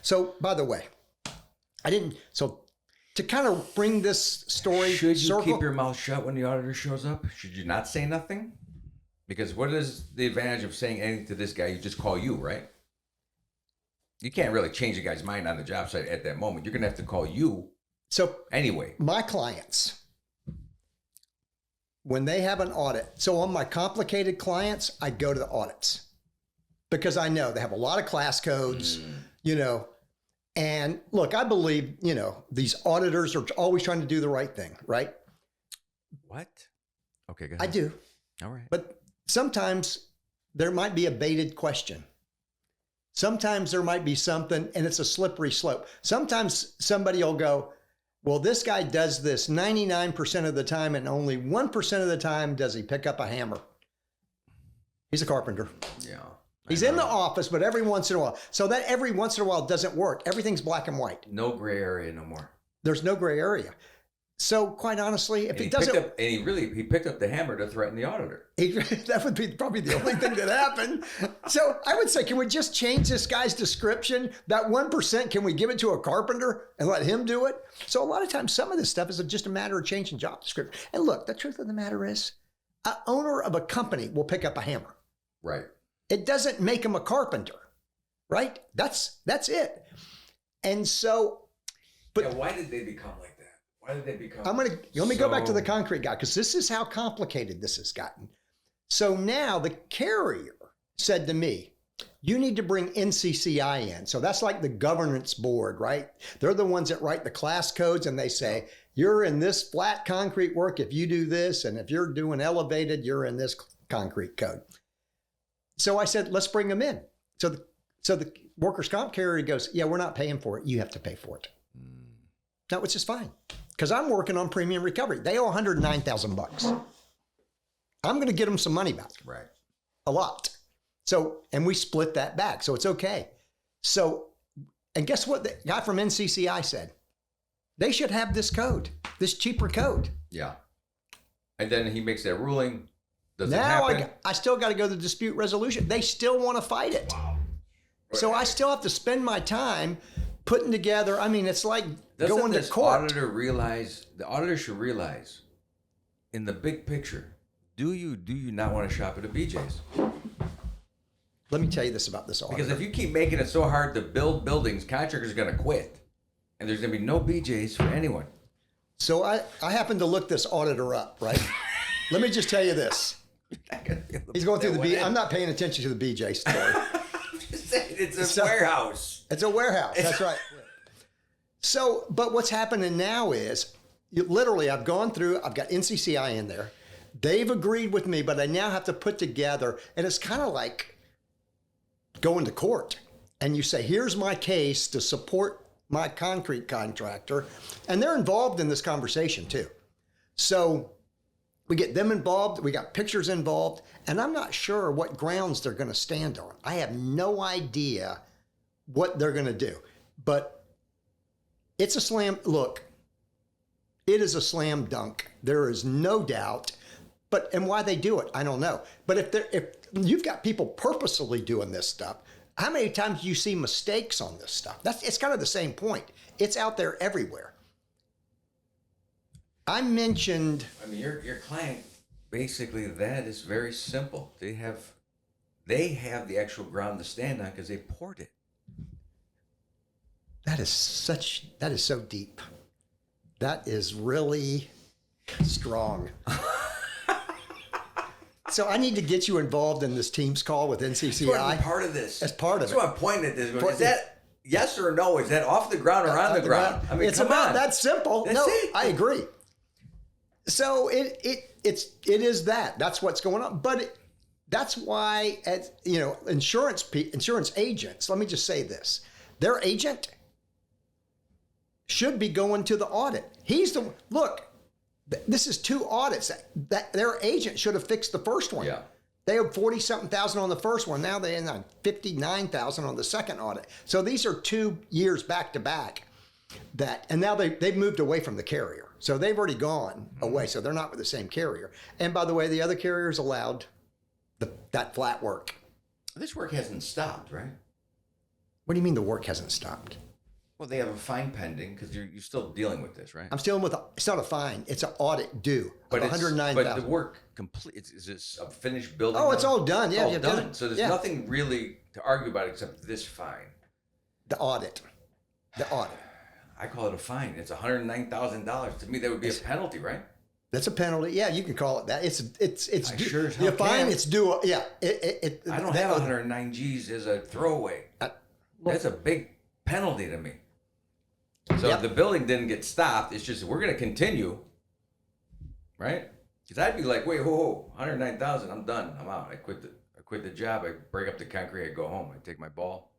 So, by the way, so to kind of bring this story Should you keep your mouth shut when the auditor shows up? Should you not say nothing? Because what is the advantage of saying anything to this guy? You just call you, right? You can't really change a guy's mind on the job site at that moment. You're going to have to call you anyway. My clients, when they have an audit, so on my complicated clients, I go to the audits because I know they have a lot of class codes, and look, I believe, these auditors are always trying to do the right thing, right? What? Okay, go ahead. I do. All right. But sometimes there might be a baited question. Sometimes there might be something and it's a slippery slope. Sometimes somebody will go, well, this guy does this 99% of the time and only 1% of the time does he pick up a hammer. He's a carpenter. Yeah. He's in the office, but every once in a while. So that every once in a while doesn't work. Everything's black and white. No gray area no more. There's no gray area. So quite honestly, if it doesn't... he picked up the hammer to threaten the auditor. That would be probably the only thing that happened. So I would say, can we just change this guy's description? That 1%, can we give it to a carpenter and let him do it? So a lot of times, some of this stuff is just a matter of changing job description. And look, the truth of the matter is, an owner of a company will pick up a hammer. Right. It doesn't make him a carpenter, right? That's it. And so... But why did they become like that? Why did they become? Let me go back to the concrete guy, because this is how complicated this has gotten. So now the carrier said to me, you need to bring NCCI in. So that's like the governance board, right? They're the ones that write the class codes, and they say, you're in this flat concrete work if you do this, and if you're doing elevated, you're in this concrete code. So I said, let's bring them in. So the workers' comp carrier goes, yeah, we're not paying for it. You have to pay for it. No, which is fine, because I'm working on premium recovery. They owe $109,000. I'm going to get them some money back. Right. A lot. So, and we split that back. So it's okay. So, and guess what the guy from NCCI said? They should have this code, this cheaper code. Yeah. And then he makes that ruling. Does now it happen? I still got to go to dispute resolution. They still want to fight it. Wow. Right. So I still have to spend my time putting together. I mean, it's like going to court. The auditor should realize, in the big picture, do you not want to shop at a BJ's? Let me tell you this about this auditor. Because if you keep making it so hard to build buildings, contractors are going to quit. And there's going to be no BJ's for anyone. So I happened to look this auditor up, right? Let me just tell you this. He's going through the BJ. I'm not paying attention to the BJ story. It's a warehouse. It's a warehouse. That's right. So, but what's happening now is, literally, I've gone through, I've got NCCI in there. They've agreed with me, but I now have to put together, and it's kind of like going to court. And you say, here's my case to support my concrete contractor. And they're involved in this conversation too. So we get them involved, we got pictures involved, and I'm not sure what grounds they're going to stand on. I have no idea what they're going to do. But it's a slam, look, it is a slam dunk. There is no doubt. And why they do it, I don't know. But if you've got people purposely doing this stuff, how many times do you see mistakes on this stuff? It's kind of the same point. It's out there everywhere. I mentioned... I mean, your client, basically, that is very simple. They have the actual ground to stand on because they poured it. That is so deep. That is really strong. So I need to get you involved in this Teams call with NCCI. Part of this. As part of it. That's why I'm pointing at this. Is that yes or no? Is that off the ground or on the ground? I mean, it's about that simple. That's it. I agree. So it is that. That's what's going on. But that's why, as insurance agents. Let me just say this: their agent should be going to the audit. He's the look. This is 2 audits that their agent should have fixed the first one. Yeah. They owed 40-something thousand on the first one. Now they end on 59,000 on the second audit. So these are 2 years back to back. And now they've moved away from the carrier. So they've already gone away. So they're not with the same carrier. And by the way, the other carriers allowed that flat work. This work hasn't stopped, right? What do you mean the work hasn't stopped? Well, they have a fine pending because you're still dealing with this, right? I'm still with, it's not a fine, it's an audit due But of $109,000. But the work complete. Is this a finished building? Oh, it's all done. Yeah, It's all you've done. So there's yeah. nothing really to argue about except this fine. The audit. The audit. I call it a fine. It's $109,000. To me, that would be a penalty, right? That's a penalty. Yeah, you can call it that. It's I due. sure as The hell fine, can. it's due. Yeah. I don't have 109 G's as a throwaway. That's a big penalty to me. So Yep. the building didn't get stopped. It's just we're going to continue, right? Because I'd be like, wait, whoa, 109,000. I'm done. I'm out. I quit the job. I break up the concrete. I go home. I take my ball.